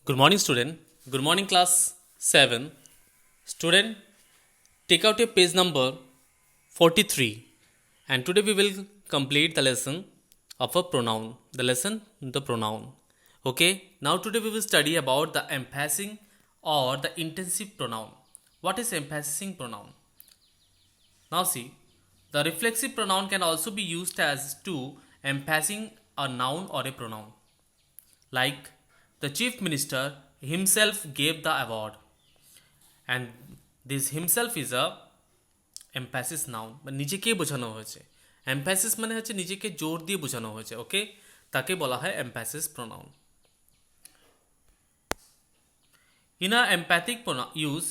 Good morning, student. Good morning, class 7. Student, take out your page number 43, and today we will complete the lesson of a pronoun. The pronoun. Okay, now today we will study about the emphasizing or the intensive pronoun. What is emphasizing pronoun? Now, see, the reflexive pronoun can also be used as to emphasizing a noun or a pronoun. Like the chief minister himself gave the award, and this himself is a emphasis noun, মানে নিজেকে বোঝানো হয়েছে। emphasis মানে হচ্ছে নিজেকে জোর দিয়ে বোঝানো হয়েছে, ওকে, তাকে বলা হয় emphasis pronoun. In a emphatic use,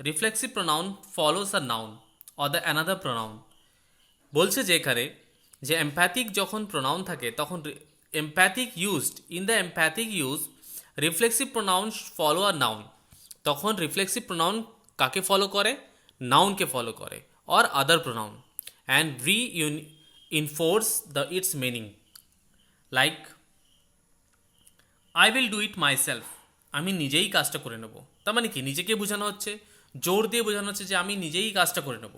reflexive pronoun follows a noun or the another pronoun. বলছে যে এখানে যে এমপ্যাথিক যখন প্রোনাউন থাকে তখন emphatic used in the emphatic use reflexive pronoun follow a noun. তখন রিফ্লেক্সিভ প্রোনাউন কাকে ফলো করে? নাউনকে ফলো করে, or other pronoun, and enforce the its meaning. Like I will do it myself, আমি নিজেই কাজটা করে নেব। তার মানে কি? নিজেকে বোঝানো হচ্ছে, জোর দিয়ে বোঝানো হচ্ছে যে আমি নিজেই কাজটা করে নেব।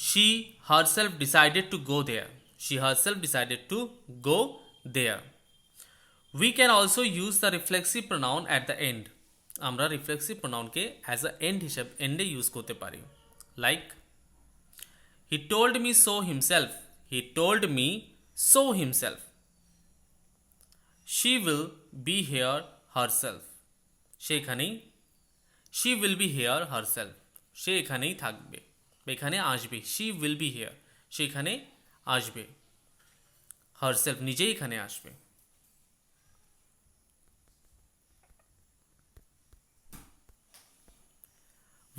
She herself decided to go there. She herself decided to go there. We can also use the reflexive pronoun at the end. আমরা reflexive pronoun K as a end হিসাবে এন্ডে ইউজ করতে পারি। Like he told me so himself. He told me so himself. She will be here herself. সেখানেই she will be here herself. সে এখানেই থাকবে, এখানে আসবে। শি উইল বি হিয়ার, সেখানে আসবে। হারসেলফ, নিজেই এখানে আসবে।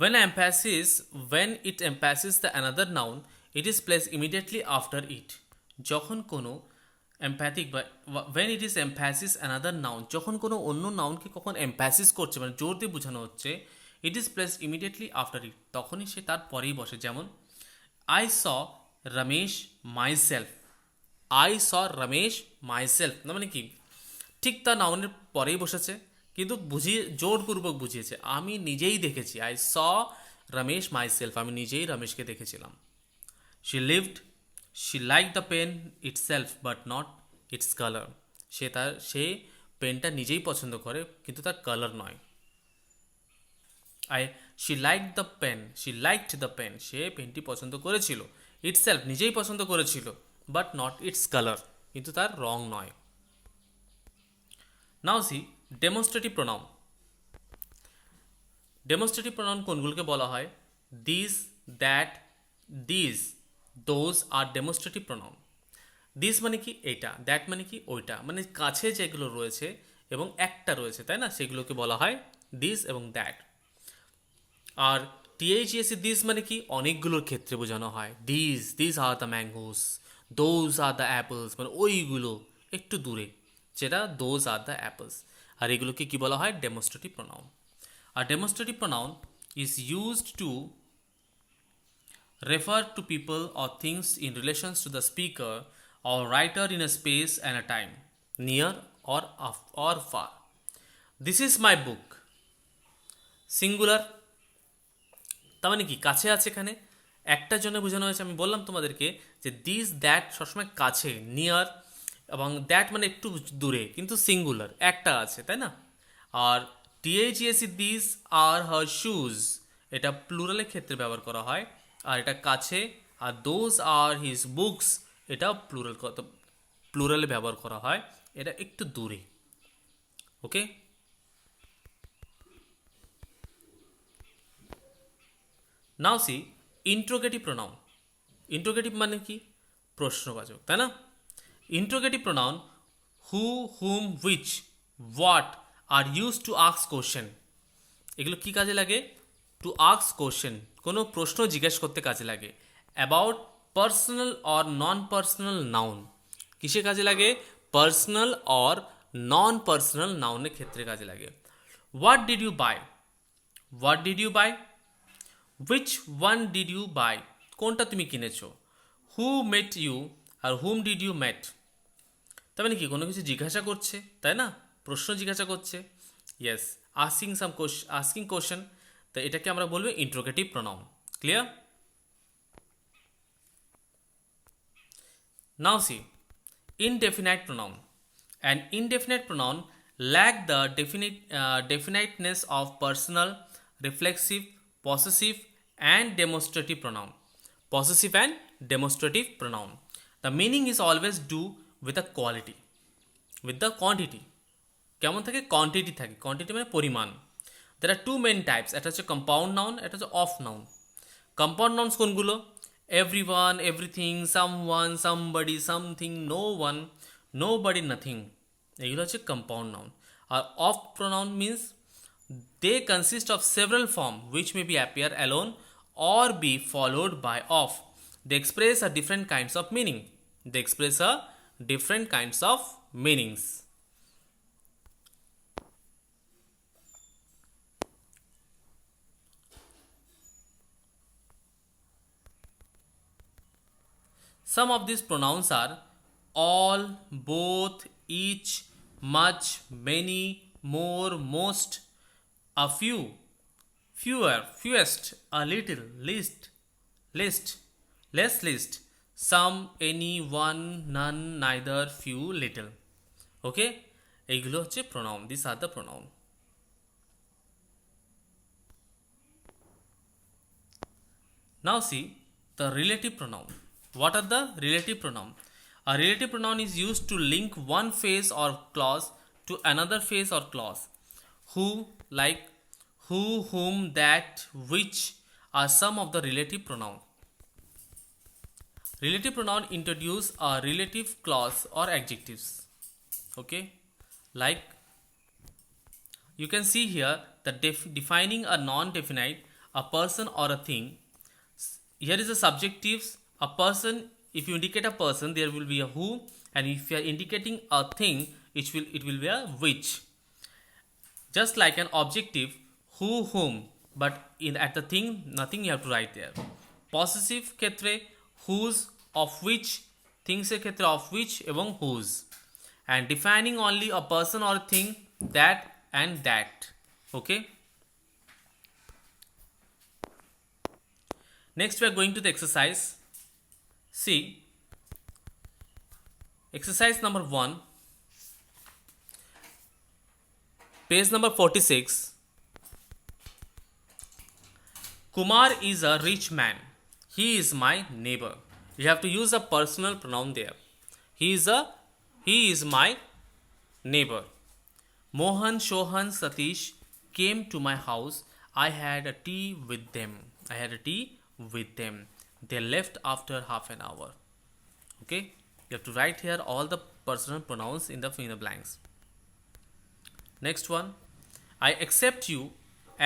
when it emphasizes the another noun, it is placed immediately after it. যখন কোনো এমপ্যাথিক বা when it is emphasizes another noun, যখন কোনো অন্য নাউনকে কখন এমপ্যাসিস করছে মানে জোর দিয়ে বোঝানো হচ্ছে, it is placed immediately after it, তখনই সে তার পরেই বসে। যেমন I saw Ramesh myself. I saw Ramesh myself না মানে কি? ঠিক তার নাউনের পরেই বসেছে, কিন্তু বুঝিয়ে জোরপূর্বক বুঝিয়েছে আমি নিজেই দেখেছি। I saw রমেশ মাইসেলফ, আমি নিজেই রমেশকে দেখেছিলাম। She lived, she liked the pen itself but not its color. সে পেনটা নিজেই পছন্দ করে, কিন্তু তার কালার নয়। she liked the pen, সে পেনটি পছন্দ করেছিল। itself, নিজেই পছন্দ করেছিল, but not its color, কিন্তু তার রং নয়। now see demonstrative pronoun. demonstrative pronoun কোনগুলোকে বলা হয়? these, that, these, those are demonstrative pronoun. This মানে কি? এইটা। দ্যাট মানে কি? ওইটা। মানে কাছে যেগুলো রয়েছে এবং একটা রয়েছে, তাই না, সেগুলোকে বলা হয় দিস এবং দ্যাট। আর টিএইচএসি দিস মানে কি? অনেকগুলোর ক্ষেত্রে বোঝানো হয়। This are the mangoes, those are the apples, মানে ওইগুলো একটু দূরে, যেটা দোজ আর দ্য অ্যাপলস। আর এগুলোকে কি বলা হয়? Demonstrative pronoun. আর demonstrative pronoun is used to refer to people or things in relations to the speaker or writer in a space and a time, near or far. This is my book. Singular, তার মানে কি? কাছে আছে, এখানে একটার জন্য বোঝানো হয়েছে। আমি বললাম তোমাদেরকে যে দিস দ্যাট সবসময় কাছে, নিয়ার, এবং দ্যাট মানে একটু দূরে, কিন্তু সিঙ্গুলার, একটা আছে, তাই না? আর টিএইচএসি দিস আর হার শুজ, এটা প্লুরালের ক্ষেত্রে ব্যবহার করা হয়, আর এটা কাছে। আর দোজ আর হিজ বুকস, এটা প্লুরালে ব্যবহার করা হয়, এটা একটু দূরে। ওকে, নাও সি ইন্ট্রোগেটিভ প্রোনাউন। ইন্ট্রোগেটিভ মানে কি? প্রশ্নবাচক, তাই না? Interrogative pronoun who, hmm, which, what are use to ask question. এগুলো কি কাজে লাগে? টু আস্ক কোশ্চেন, কোনো প্রশ্ন জিজ্ঞেস করতে কাজে লাগে। About personal or non personal noun, কিসে কাজে লাগে? পার্সোনাল অর নন পার্সোনাল নাউনের ক্ষেত্রে কাজে লাগে। What did you buy, what did you buy, which one did you buy, কোনটা তুমি কিনেছো। হু মেট ইউ আর হুম ডিড ইউ মেট, তার মানে কি? কোনো কিছু জিজ্ঞাসা করছে, তাই না, প্রশ্ন জিজ্ঞাসা করছে। ইয়েস, asking question, তো এটাকে আমরা বলবো interrogative pronoun. Clear? Now see indefinite pronoun. An indefinite pronoun lack the definiteness of personal, reflexive, possessive, and demonstrative pronoun. Possessive and demonstrative pronoun. The meaning is always do with the quality, with the quantity. কেমন থাকে? Quantity থাকে। Quantity মানে পরিমাণ। There are two main types, একটা হচ্ছে compound noun, একটা হচ্ছে of noun. Compound nouns কোনগুলো? Everyone, everything, someone, somebody, something, no one, nobody, nothing, এগুলো হচ্ছে কম্পাউন্ড নাউন। আর of pronoun means they consist of several form which may be appear alone or be followed by of. They express a different kinds of meaning. They express a different kinds of meanings. Some of these pronouns are all, both, each, much, many, more, most, a few, fewer, fewest, a little, least, list, less list, some, any, one, none, neither, few, little. Okay? এইগুলো হচ্ছে pronoun. These are the pronoun. Now see the relative pronoun. What are the relative pronoun? A relative pronoun is used to link one phrase or clause to another phrase or clause. Who, like, who, whom, that, which are some of the relative pronoun. Relative pronoun introduce a relative clause or adjectives. Okay, like you can see here that defining a non-definite, a person or a thing. Here is a subjectives. A person, if you indicate a person, there will be a who, and if you are indicating a thing, it will be a which. Just like an objective, who, whom, but at the thing, nothing you have to write there. Possessive ক্ষেত্রে whose, of which, things এর ক্ষেত্রে of which এবং whose. And defining only a person or thing, that and that. Okay. Next we are going to the exercise. See, exercise number 1, page number 46. Kumar is a rich man. He is my neighbor. You have to use a personal pronoun there. He is my neighbor. Mohan, Shohan, Satish came to my house. I had a tea with them. They left after half an hour. Okay, you have to write here all the personal pronouns in the fill in the blanks. Next one, I accept you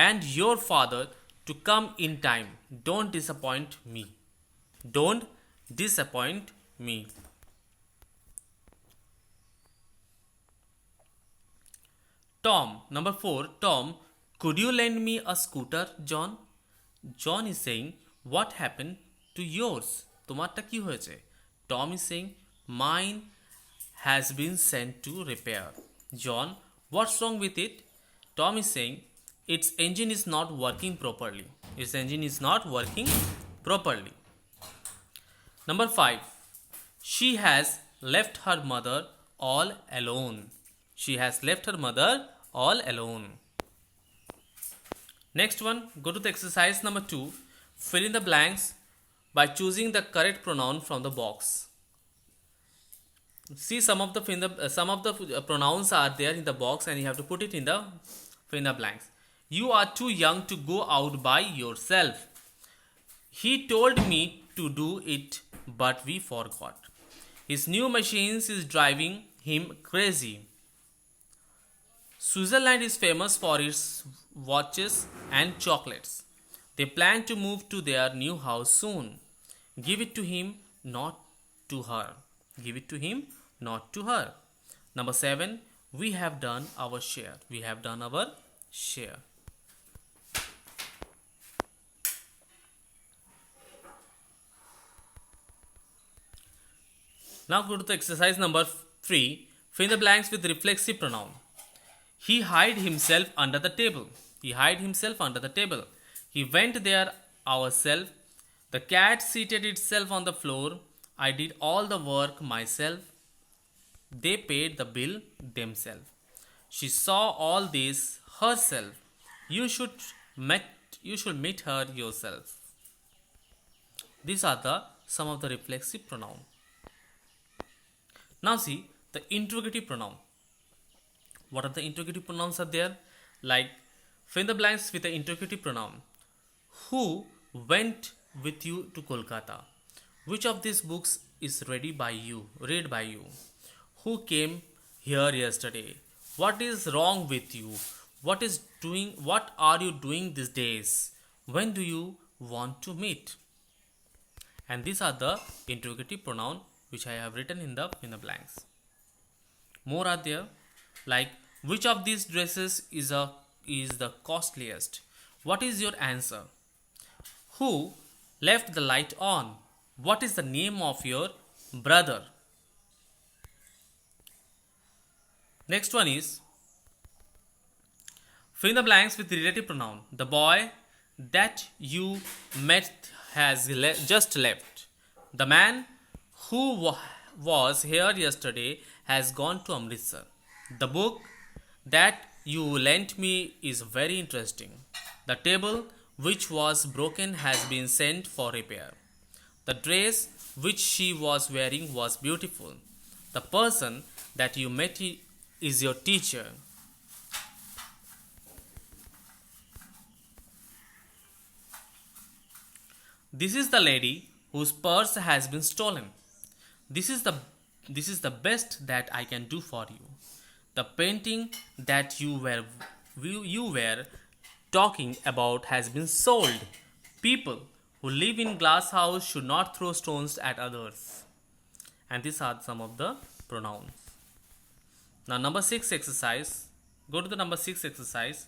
and your father to come in time. Don't disappoint me. Don't disappoint me. Tom, number 4, Tom, could you lend me a scooter, John? John is saying, what happened to yours? তোমারটা কি হয়েছে? Tom is saying, mine has been sent to repair. John, what's wrong with it? Tom is saying, its engine is not working properly. Number 5, she has left her mother all alone. Next one, go to the exercise number 2. Fill in the blanks by choosing the correct pronoun from the box. See, some of the pronouns are there in the box, and you have to put it in the fill in the blanks. You are too young to go out by yourself. He told me to do it, but we forgot. His new machines is driving him crazy. Switzerland is famous for its watches and chocolates. They plan to move to their new house soon. Give it to him, not to her. Number 7, we have done our share. Now go to the exercise number 3. Fill in the blanks with reflexive pronoun. He hid himself under the table. He hid himself under the table. He went there ourselves. The cat seated itself on the floor. I did all the work myself. They paid the bill themselves. She saw all this herself. You should meet her yourself. These are the some of the reflexive pronoun. Now see the interrogative pronoun. What are the interrogative pronouns are there? Like fill in the blanks with the interrogative pronoun. Who went with you to Kolkata? Which of these books is read by you? Who came here yesterday? What is wrong with you? What are you doing these days? When do you want to meet? And these are the interrogative pronoun which I have written in the blanks. More are there, like which of these dresses is the costliest? What is your answer? Who left the light on? What is the name of your brother? Next one is fill in the blanks with the relative pronoun. The boy that you met has just left. The man who was here yesterday has gone to Amritsar. The book that you lent me is very interesting. The table which was broken has been sent for repair. The dress which she was wearing was beautiful. The person that you met is your teacher. This is the lady whose purse has been stolen. This is the best that I can do for you. The painting that you were talking about has been sold. People who live in glass house should not throw stones at others. And these are some of the pronouns. Now number 6 exercise. Go to the number 6 exercise.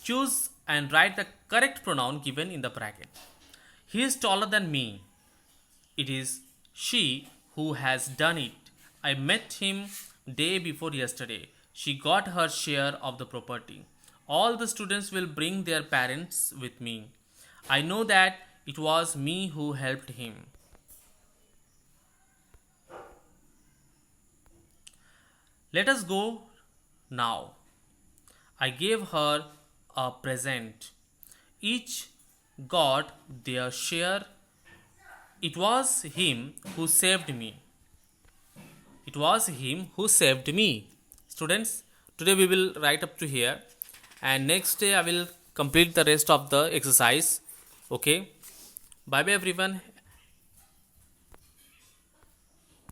Choose and write the correct pronoun given in the bracket. He is taller than me. It is she who has done it. I met him day before yesterday. She got her share of the property. All the students will bring their parents with me. I know that it was me who helped him. Let us go now. I gave her a present. Each got their share. It was him who saved me. It was him who saved me. Students, today we will write up to here, and next day I will complete the rest of the exercise. Okay. Bye bye everyone.